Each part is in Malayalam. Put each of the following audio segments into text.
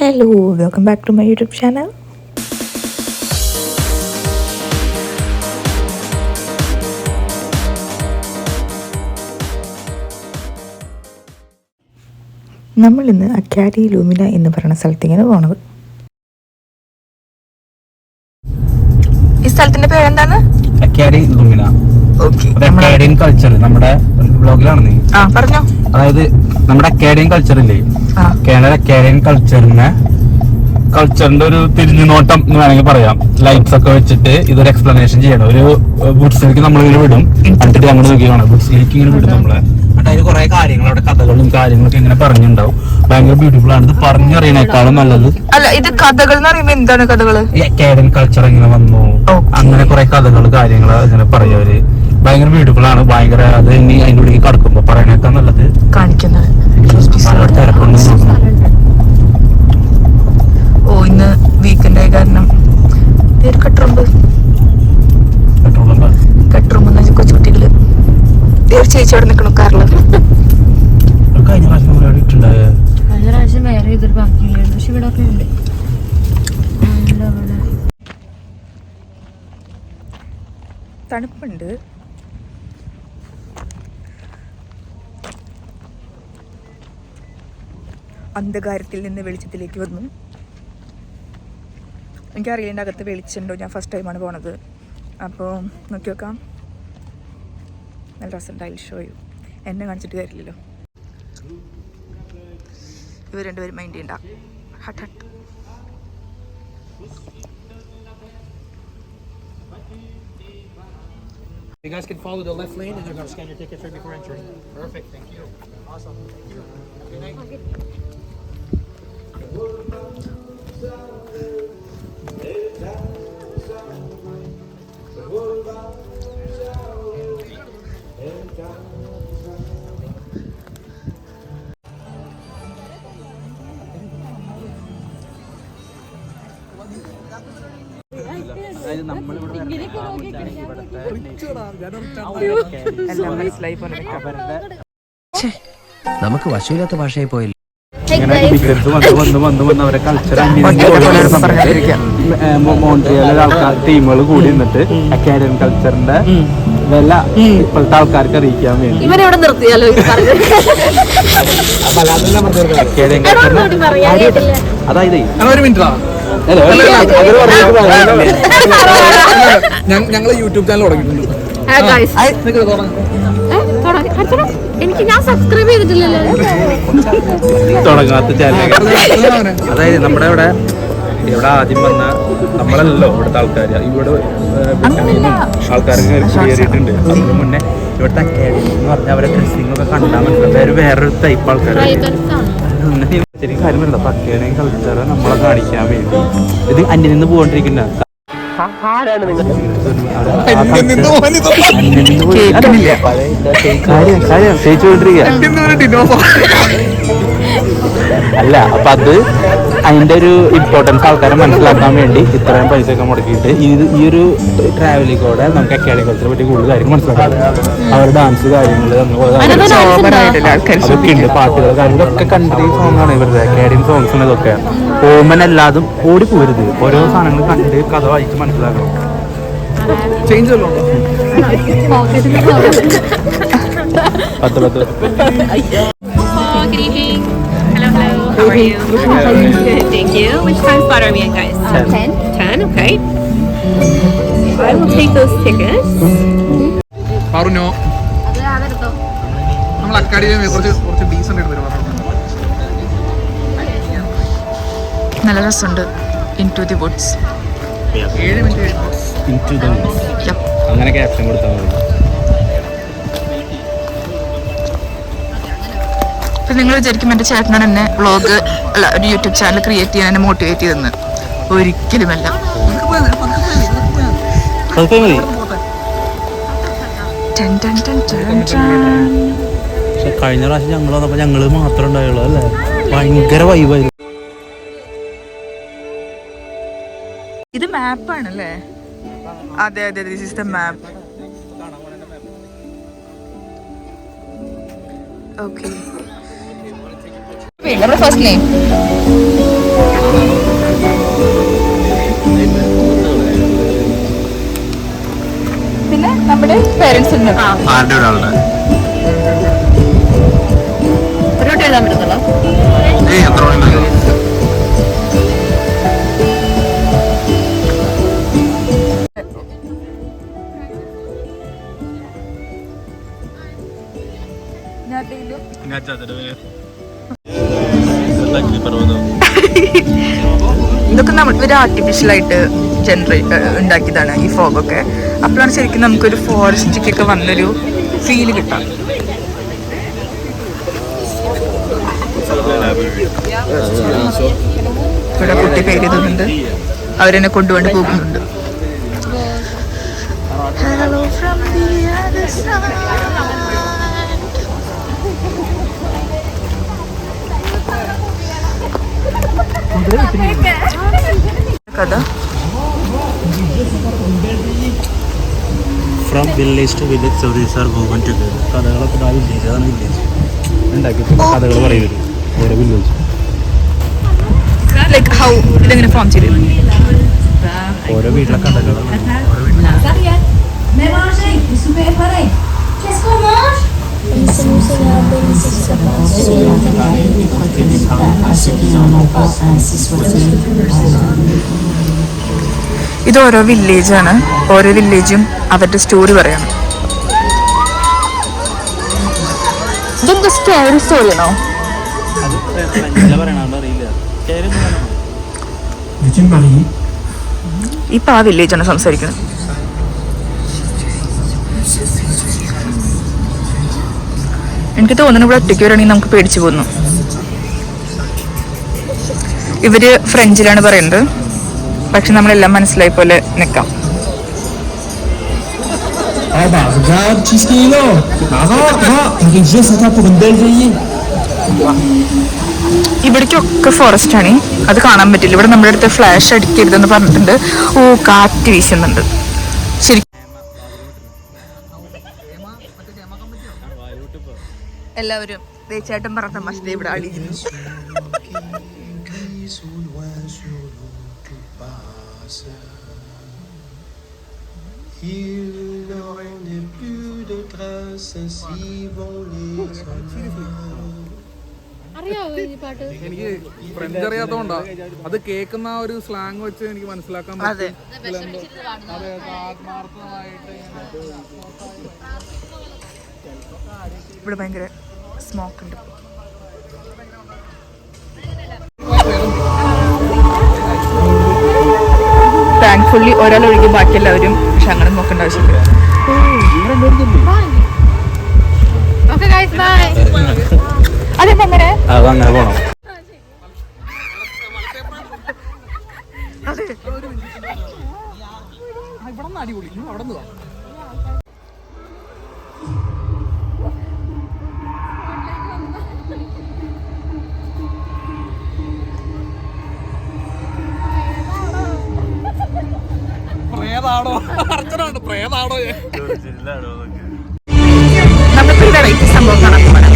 Hello, welcome back to my YouTube channel. നമ്മൾ ഇന്ന് അക്കാഡി ലൂമിന എന്ന് പറയുന്ന സ്ഥലത്തേക്കാണ് പോണത്. ഈ സ്ഥലത്തിന്റെ പേര് എന്താണ്? അക്കാഡി ലൂമിന. അക്കാഡിയൻ കൾച്ചർ നമ്മുടെ ബ്ലോഗിലാണ് നീ പറഞ്ഞോ. അതായത് നമ്മുടെ അക്കാഡിയൻ കൾച്ചർ ഇല്ലേ, അക്കാഡിയൻ കൾച്ചറിന്റെ ഒരു തിരിഞ്ഞുനോട്ടം എന്ന് വേണമെങ്കിൽ പറയാം. ലൈറ്റ്സ് ഒക്കെ വെച്ചിട്ട് ഇതൊരു എക്സ്പ്ലനേഷൻ ചെയ്യണം. ഒരു ബുഡ്സിലേക്ക് നമ്മളിങ്ങനെ വിടും, എന്നിട്ട് ഞങ്ങൾ നോക്കിയാണ് ബുഡ്സിലേക്ക് ഇങ്ങനെ വിടും നമ്മളെ. എന്നിട്ട് അതിന് കുറെ കാര്യങ്ങൾ അവിടെ കഥകളും കാര്യങ്ങളൊക്കെ ഇങ്ങനെ പറഞ്ഞിട്ടുണ്ടാവും. ഭയങ്കര ബ്യൂട്ടിഫുൾ ആണ്. ഇത് പറഞ്ഞറിയണേക്കാളും നല്ലത്. അല്ല, ഇത് കഥകൾ എന്ന് പറയുമ്പോ എന്താണ് കഥകൾ? ഈ അക്കാഡിയൻ കൾച്ചർ എങ്ങനെ വന്നു, അങ്ങനെ കുറെ കഥകൾ കാര്യങ്ങൾ ഇങ്ങനെ പറയവര്. ഭയങ്കര ബ്യൂട്ടിഫുൾ ആണ്. ഭയങ്കര അത് ഇനി അതിന്റെ ഉള്ളിൽ കടക്കുമ്പോ പറയണേക്കാൾ നല്ലത് കാണിക്കുന്നത്. ഇന്ന് വീക്കെൻഡ് ആയ കാരണം കെട്ടുറുമ്പ് കൊച്ചുകുട്ടികള് ചേച്ചി അവിടെ നിൽക്കണു കാറില്. കഴിഞ്ഞ പ്രാവശ്യം വേറെ ഇതൊരു ബാക്കിയുണ്ടായിരുന്നു, പക്ഷെ ഇവിടെ ഒക്കെ ഉണ്ട്. തണുപ്പുണ്ട്. അന്ധകാരത്തിൽ നിന്ന് വെളിച്ചത്തിലേക്ക് വന്നു. എനിക്കറിയില്ല എൻ്റെ അകത്ത് വെളിച്ചുണ്ടോ. ഞാൻ ഫസ്റ്റ് ടൈമാണ് പോണത്. അപ്പോൾ നോക്കി നോക്കാം. നല്ല രസമുണ്ട്. I show you. എന്നെ കാണിച്ചിട്ട് കാര്യമില്ലല്ലോ. ഇവർ രണ്ടുപേരും മൈൻഡ് ചെയ്യണ്ട. Hut hut. You guys can follow the left lane and they're going to scan your tickets right before entering. Perfect, thank you. Awesome. Thank you. Good night. നമുക്ക് വശമില്ലാത്ത ഭാഷയായി പോയില്ല. അവരെ കൾച്ചർ മോൺട്രിയൽ ആൾക്കാർ ടീമുകൾ കൂടി നിന്നിട്ട് അക്കാഡിയൻ കൾച്ചറിന്റെ വില ഇപ്പോഴത്തെ ആൾക്കാർക്ക് അറിയിക്കാൻ വേണ്ടി ഇവരെവിടെ നിർത്തിയാലോ? അക്കാഡിയൻ കൾച്ചറിന്റെ അതായത് ഒരു മിനിറ്റ് ഞങ്ങള് യൂട്യൂബ് ചാനൽ തുടങ്ങിയിട്ടുണ്ട്. എനിക്ക് ഞാൻ സബ്സ്ക്രൈബ് ചെയ്തിട്ടില്ലല്ലോ. തുടങ്ങാത്ത ചാനൽ. അതായത് നമ്മുടെ ഇവിടെ ആദ്യം വന്ന നമ്മളല്ലോ ഇവിടുത്തെ ആൾക്കാർ. ഇവിടെ ആൾക്കാർക്ക് കയറിയിട്ടുണ്ട്. അതിന് മുന്നേ ഇവിടുത്തെ അക്കാഡമി എന്ന് പറഞ്ഞാൽ അവരെ ഡ്രസ്സിംഗ് ഒക്കെ കണ്ടാൽ മനസ്സിലാവും വേറൊരു ടൈപ്പ് ആൾക്കാർ. ശരിക്കും കാര്യം വരുന്നത് അപ്പൊ അക്കാഡമി കൾച്ചർ നമ്മളെ കാണിക്കാൻ വേണ്ടി ഇത് അന്യം നിന്ന് പോകൊണ്ടിരിക്കുന്ന അല്ല. അപ്പൊ അത് അതിന്റെ ഒരു ഇമ്പോർട്ടൻസ് ആൾക്കാരെ മനസ്സിലാക്കാൻ വേണ്ടി ഇത്രയും പൈസ ഒക്കെ മുടക്കിയിട്ട് ഈ ഒരു ട്രാവലിൽ കൂടെ നമുക്ക് അക്കാഡമി കൾച്ചറെ പറ്റി കൂടുതൽ കാര്യങ്ങൾ മനസ്സിലാക്കാം. അവരുടെ ഡാൻസ് കാര്യങ്ങൾ അതൊക്കെ ഉണ്ട്. പാട്ടുകൾ കാര്യങ്ങളൊക്കെ കൺട്രി സോങ് ആണ് ഇവരുടെ അക്കാഡമി സോങ്സ് ആണ് ഇതൊക്കെ. ഓമനല്ലാതും ഓടി പോരുത്. ഓരോ സാധനങ്ങൾ കണ്ട് കഥ വായിച്ച് മനസ്സിലാക്കണം. ചേഞ്ച് വല്ലതും Good evening. Hello. How are you? Good, thank you. Which time slot are we in, guys? 10. 10, okay. I will take those tickets. പറഞ്ഞോ. നമ്മൾ അക്കാഡമി കുറച്ച് ഡീസന്റ് ആയിട്ട് വരും. നല്ല രസമുണ്ട്. Into the Woods. 7 മിനിറ്റ് അങ്ങനെ ക്യാപ്ഷൻ കൊടുത്താൽ മതി. ഇപ്പം നിങ്ങൾ വിചാരിക്കും എൻ്റെ ചേട്ടനോട് എന്നെ വ്ളോഗ് അല്ല ഒരു യൂട്യൂബ് ചാനൽ ക്രിയേറ്റ് ചെയ്യാൻ എന്നെ മോട്ടിവേറ്റ് ചെയ്തെന്ന്. ഒരിക്കലുമല്ല. കഴിഞ്ഞ പ്രാവശ്യം ഞങ്ങൾ വന്നപ്പോ ഞങ്ങള് മാത്രമേ ഉണ്ടായുള്ളൂ അല്ലേ. ഭയങ്കര വൈബായിരുന്നു. ഇത് മാപ്പാണല്ലേ? അതെ, this is the map. Okay, നമ്മുടെ ഫസ്റ്റ് നെയിം ആരുടെ ഒരാളുടെ ഒരു കുട്ടി എഴുതാൻ പറ്റുന്നുള്ളൂ. എത്ര മണി ഇതൊക്കെ ഒരു ആർട്ടിഫിഷ്യലായിട്ട് ഉണ്ടാക്കിയതാണ് ഈ ഫോഗൊക്കെ. അപ്പോഴാണ് ശരിക്കും നമുക്കൊരു ഫോറസ്റ്റിക്കൊക്കെ വന്നൊരു ഫീല് കിട്ടാം. ഇവിടെ കുട്ടി പേര് തോന്നുന്നുണ്ട്, അവരെന്നെ കൊണ്ടുകൊണ്ട് പോകുന്നുണ്ട്. കഥ from village to village service are woven together. കഥകളൊക്കെ ആ വില്ലേജ്, അതാണ് വില്ലേജ് ഉണ്ടാക്കി കഥകൾ പറയുന്നത് ഓരോ വില്ലേജ്. ലൈക്ക് ഹൗ ഇതെങ്ങനെ ഫോം ചെയ്തു? ഓരോ വീട്ടിലെ കഥകളാണ്. ഇത് ഓരോ വില്ലേജാണ്. ഓരോ വില്ലേജും അവരുടെ സ്റ്റോറി പറയണം. ഇതെന്താ സ്റ്റോറിയാണോ? ഇപ്പൊ ആ വില്ലേജാണ് സംസാരിക്കുന്നത്. എനിക്ക് തോന്നുന്നു ഇവിടെ ഒറ്റയ്ക്ക് വരാണെങ്കിൽ നമുക്ക് പേടിച്ചു പോന്നു. ഇവര് ഫ്രഞ്ചിലാണ് പറയുന്നത്, പക്ഷെ നമ്മളെല്ലാം മനസ്സിലായി പോലെ നിൽക്കാം. ഇവിടേക്കൊക്കെ ഫോറസ്റ്റ് ആണ്. അത് കാണാൻ പറ്റില്ല. ഇവിടെ നമ്മുടെ അടുത്ത് ഫ്ലാഷ് അടിക്കരുതെന്ന് പറഞ്ഞിട്ടുണ്ട്. ഓ, കാറ്റ് വീശുന്നുണ്ട് ശരി. എല്ലാവരും ചേട്ടൻ പറഞ്ഞ മസ്തി ഇവിടെ അടിക്കുന്നു. എനിക്ക് ഫ്രഞ്ച് അറിയാത്തോണ്ടാ അത് കേൾക്കുന്ന ആ ഒരു സ്ലാങ് വെച്ച് എനിക്ക് മനസ്സിലാക്കാൻ പറ്റും. ഇവിടെ ഭയങ്കര സ്മോക്ക് ഉണ്ട്. താങ്ക്ഫുള്ളി ഒരാൾ ഒഴികെ ബാക്കി എല്ലാവരും പക്ഷെ അങ്ങനെ നോക്കേണ്ട ആവശ്യമില്ല. അതെന്താ അങ്ങനെ? അതങ്ങനെ പോണം. അടിപൊളി. അവിടെ നിന്ന് പ്രേതാണോ അർച്ചനാണ് പ്രേതാണോ? നമ്മളിപ്പോ ഒരു വെറൈറ്റി സംഭവം കാണാൻ പോകണം.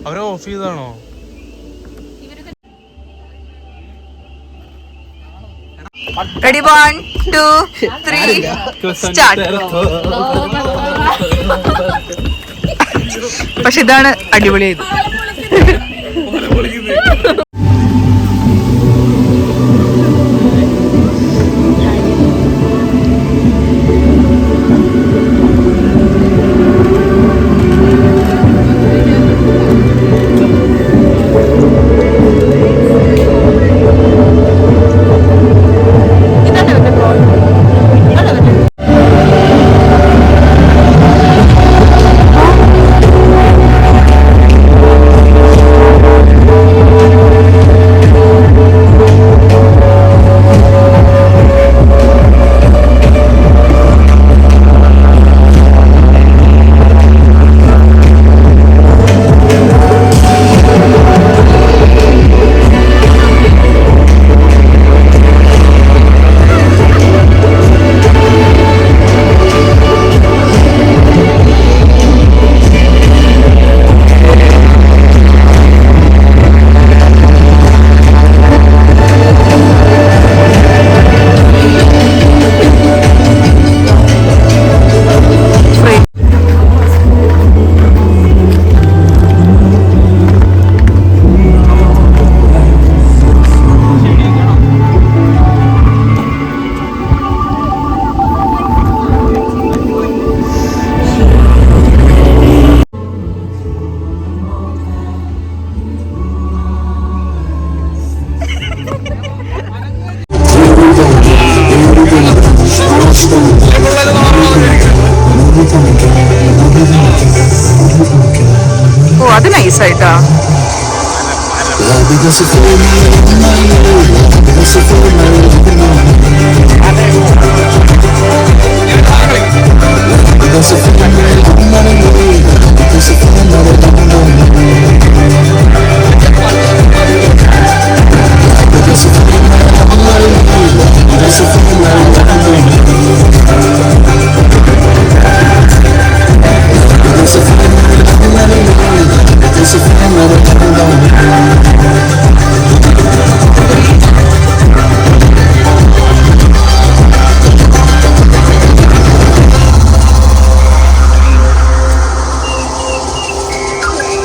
അവരെ ഓഫ് ചെയ്താണോ? Ready, 1, 2, 3, start. പക്ഷെ ഇതാണ് അടിപൊളിയായത്. ഓ അത് നൈസായിട്ടാ.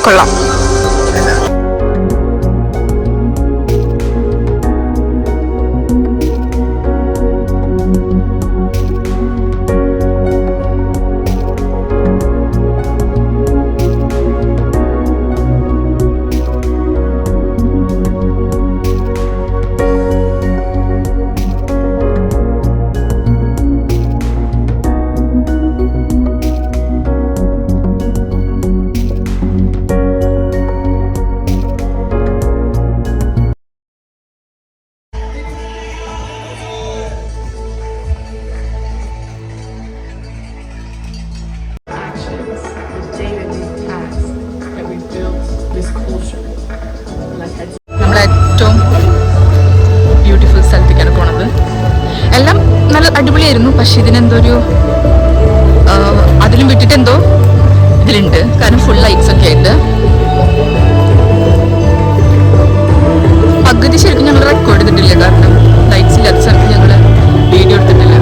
കൊള്ളാം. നമ്മളേറ്റവും ബ്യൂട്ടിഫുൾ സ്ഥലത്തേക്കാണ് പോണത്. എല്ലാം നല്ല അടിപൊളിയായിരുന്നു. പക്ഷെ ഇതിനെന്തോ ഒരു അതിലും വിട്ടിട്ട് എന്തോ ഇതിലുണ്ട്. കാരണം ഫുൾ ലൈറ്റ്സ് ഒക്കെ ആയിട്ട് പകുതി ശരിക്കും ഞങ്ങൾ റെക്കോർഡ് ചെയ്തിട്ടില്ല. കാരണം ലൈറ്റ്സ് ഇല്ലാത്ത സ്ഥലത്ത് ഞങ്ങൾ വീഡിയോ എടുത്തിട്ടില്ല.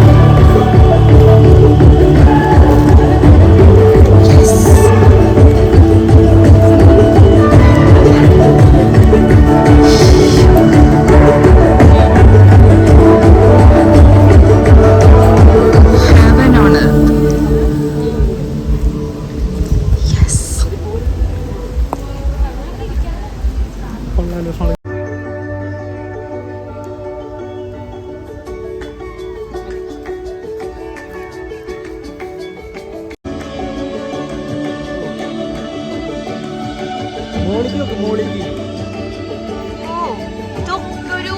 ഇതൊരു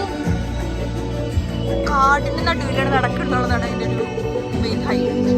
കാടിന്റെ നടുവിലാണ് നടക്കുന്നുള്ളതാണ് അതിന്റെ ഒരു main highlight.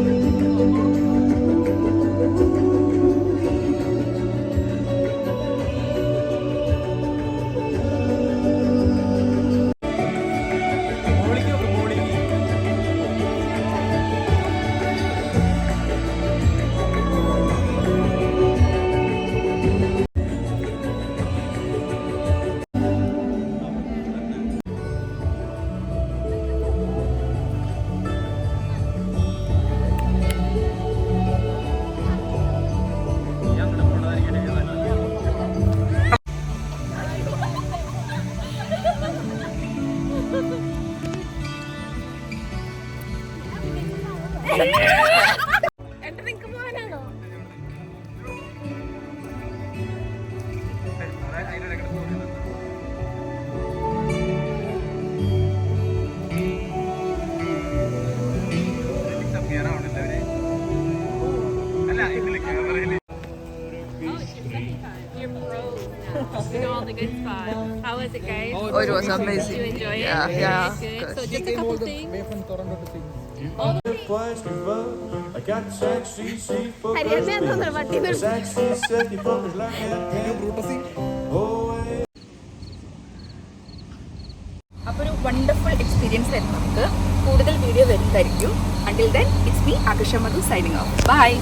How was it, guys? Oh, it was amazing. Did you enjoy it? Yeah, yeah. Good. Good. So just a couple things. Way from Toronto to Sydney. I got sexy seafood. Haryana തോന്നുന്നു വണ്ടി നിർത്തി. Sexy city focus like അപ്പോൾ ഒരു വണ്ടർഫുൾ എക്സ്പീരിയൻസ് ആയിരുന്നു നമുക്ക്. കൂടുതൽ വീഡിയോ വരുന്നതായിരിക്കും. Until then, it's me, Akasha Madhu, signing off. Bye.